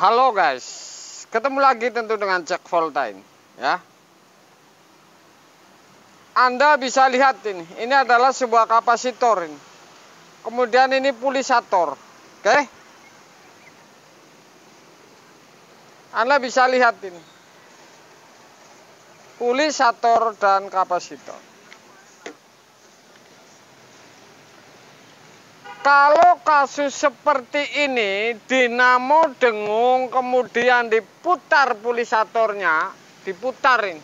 Halo guys, ketemu lagi tentu dengan Jack Volta ini, ya. Anda bisa lihat ini adalah sebuah kapasitor ini. Kemudian ini pulisator, oke? Anda bisa lihat ini, pulisator dan kapasitor. Kalau kasus seperti ini, dinamo dengung, kemudian diputar pulisatornya, diputar ini.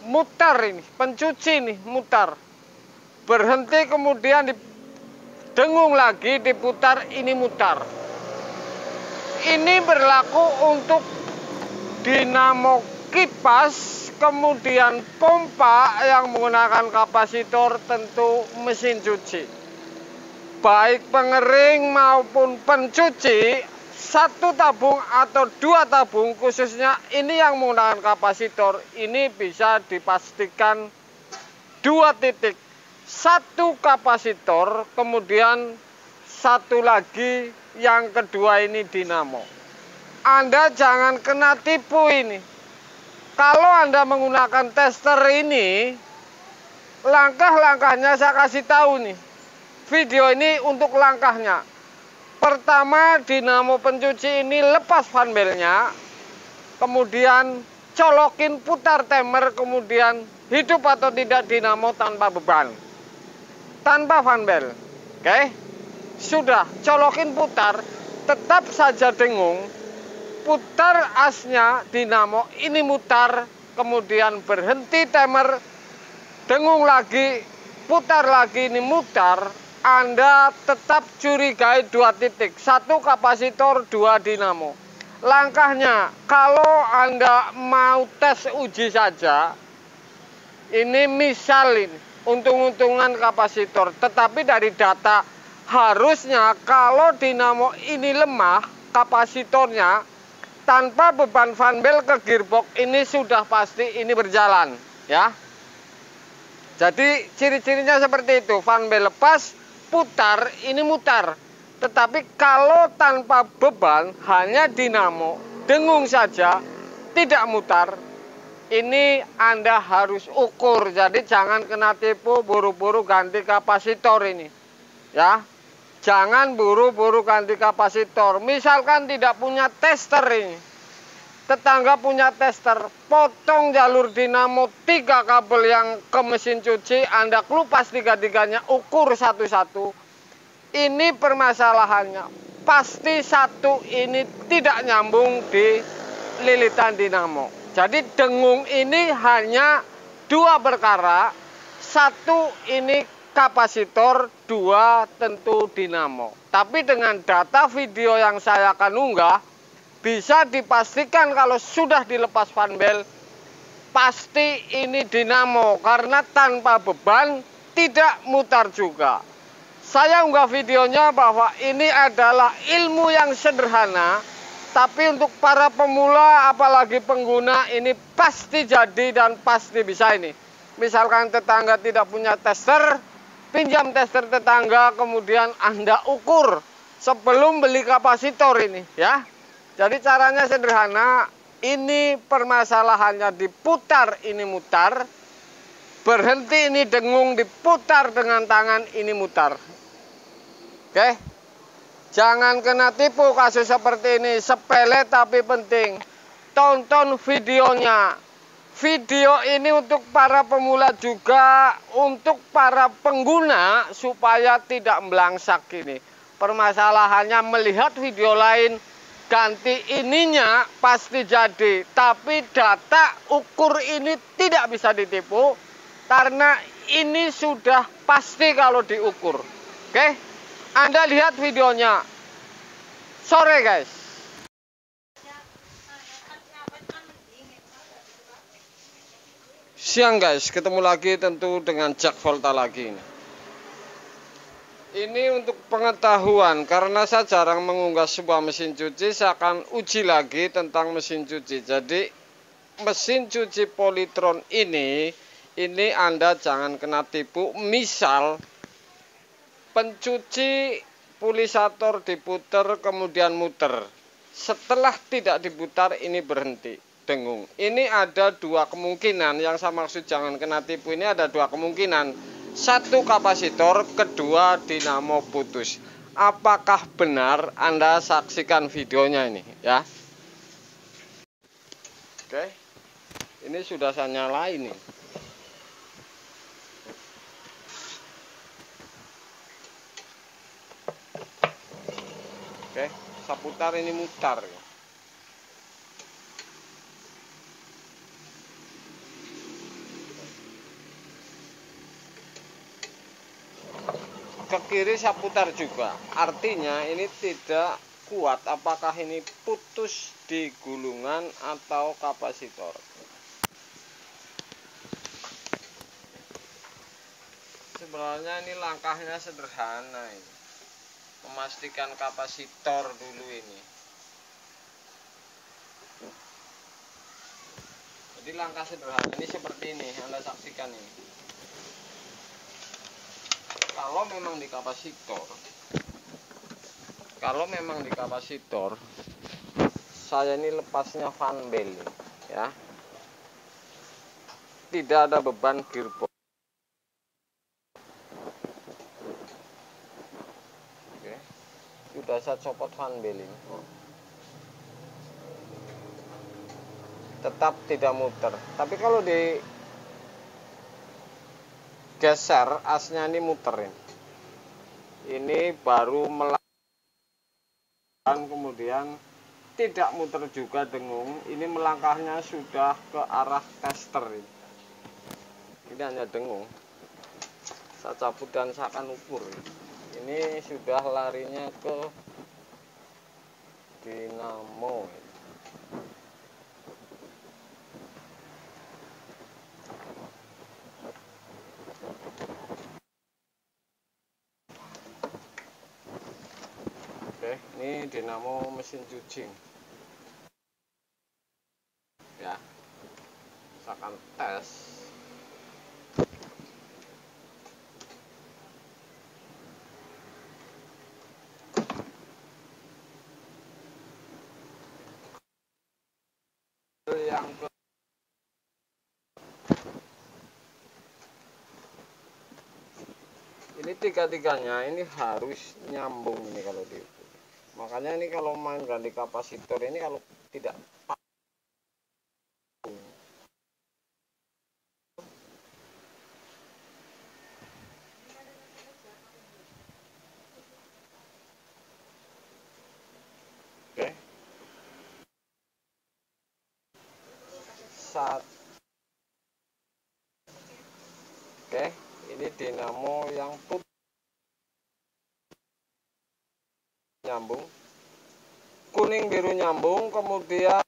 Mutar ini, pencuci ini, mutar. Berhenti kemudian didengung lagi, diputar, ini mutar. Ini berlaku untuk dinamo kipas, kemudian pompa yang menggunakan kapasitor, tentu mesin cuci. Baik pengering maupun pencuci, satu tabung atau dua tabung, khususnya ini yang menggunakan kapasitor, ini bisa dipastikan dua titik. Satu kapasitor, kemudian satu lagi yang kedua ini dinamo. Anda jangan kena tipu ini. Kalau Anda menggunakan tester ini, langkah-langkahnya saya kasih tahu nih. Video ini untuk langkahnya. Pertama, dinamo pencuci ini lepas fan belnya, kemudian colokin putar timer, kemudian hidup atau tidak dinamo tanpa beban, tanpa fan bel. Oke, sudah colokin putar, tetap saja dengung. Putar asnya dinamo ini mutar, kemudian berhenti timer, dengung lagi, putar lagi, ini mutar. Anda tetap curigai dua titik, satu kapasitor, dua dinamo. Langkahnya, kalau Anda mau tes uji saja, ini misal ini untung-untungan kapasitor, tetapi dari data harusnya kalau dinamo ini lemah kapasitornya, tanpa beban fan bel ke gearbox ini sudah pasti ini berjalan, ya. Jadi ciri-cirinya seperti itu, fan bel lepas, putar, ini mutar. Tetapi kalau tanpa beban, hanya dinamo, dengung saja, tidak mutar, ini Anda harus ukur. Jadi jangan kena tipu buru-buru ganti kapasitor ini, ya. Jangan buru-buru ganti kapasitor. Misalkan tidak punya tester ini, tetangga punya tester, potong jalur dinamo 3 kabel yang ke mesin cuci, Anda kelupas 3-tiganya, ukur satu-satu. Ini permasalahannya. Pasti satu ini tidak nyambung di lilitan dinamo. Jadi dengung ini hanya dua perkara. Satu ini kapasitor, dua tentu dinamo. Tapi dengan data video yang saya akan unggah, bisa dipastikan kalau sudah dilepas fan bel, pasti ini dinamo, karena tanpa beban tidak mutar juga. Saya unggah videonya bahwa ini adalah ilmu yang sederhana, tapi untuk para pemula apalagi pengguna ini pasti jadi dan pasti bisa ini. Misalkan tetangga tidak punya tester, pinjam tester tetangga, kemudian Anda ukur sebelum beli kapasitor ini, ya. Jadi caranya sederhana, ini permasalahannya diputar, ini mutar, berhenti ini dengung, diputar dengan tangan, ini mutar. Oke, jangan kena tipu kasus seperti ini, sepele tapi penting. Tonton videonya. Video ini untuk para pemula juga, untuk para pengguna supaya tidak melangsak ini. Permasalahannya melihat video lain, ganti ininya pasti jadi. Tapi data ukur ini tidak bisa ditipu, karena ini sudah pasti kalau diukur. Oke, Anda lihat videonya. Sore guys. Siang guys, ketemu lagi tentu dengan Jack Volta lagi ini. Ini untuk pengetahuan, karena saya jarang mengunggah sebuah mesin cuci, saya akan uji lagi tentang mesin cuci. Jadi mesin cuci Polytron ini Anda jangan kena tipu. Misal pencuci pulisator diputar kemudian muter. Setelah tidak diputar ini berhenti dengung. Ini ada dua kemungkinan, yang saya maksud jangan kena tipu ini ada dua kemungkinan. Satu kapasitor, kedua dinamo putus. Apakah benar? Anda saksikan videonya ini ya. Oke. Ini sudah saya nyalain nih. Oke, saya putar ini mutar ya. Ke kiri saya putar juga. Artinya ini tidak kuat. Apakah ini putus di gulungan atau kapasitor? Sebenarnya ini langkahnya sederhana ini. Memastikan kapasitor dulu ini. Jadi langkah sederhana ini seperti ini, Anda saksikan ini. Kalau memang di kapasitor, saya ini lepasnya fan bel ya. Tidak ada beban gearbox. Oke. Sudah saya copot fan bel ini. Tetap tidak muter. Tapi kalau di geser asnya ini muterin. Ini baru melakukan kemudian tidak muter juga dengung. Ini melangkahnya sudah ke arah tester ini. Ini hanya dengung. Saya cabut dan saya akan ukur. Ini sudah larinya ke dinamo. Oke, ini dinamo mesin cuci ya. Saya akan tes. Yang ke ini tiga-tiganya ini harus nyambung ini kalau di. Makanya ini kalau main ganti kapasitor ini kalau tidak oke. Oke, ini dinamo yang putus nyambung. Kuning biru nyambung, kemudian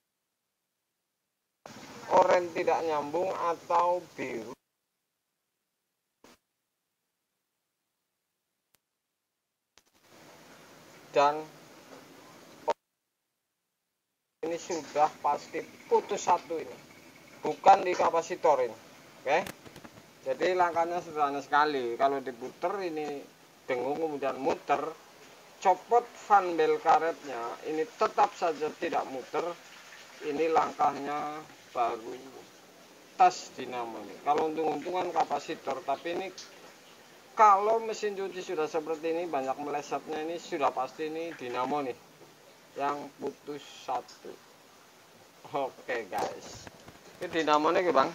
oranye tidak nyambung atau biru. Dan ini sudah pasti putus satu ini. Bukan di kapasitor ini. Oke. Jadi langkahnya sederhana sekali. Kalau diputer ini dengung kemudian muter, copot fan bel karetnya, ini tetap saja tidak muter. Ini langkahnya baru tes dinamo ini. Kalau untung-untungan kapasitor, tapi ini kalau mesin cuci sudah seperti ini banyak melesetnya, ini sudah pasti ini dinamo nih yang putus satu. Oke guys, ini dinamonya Bang.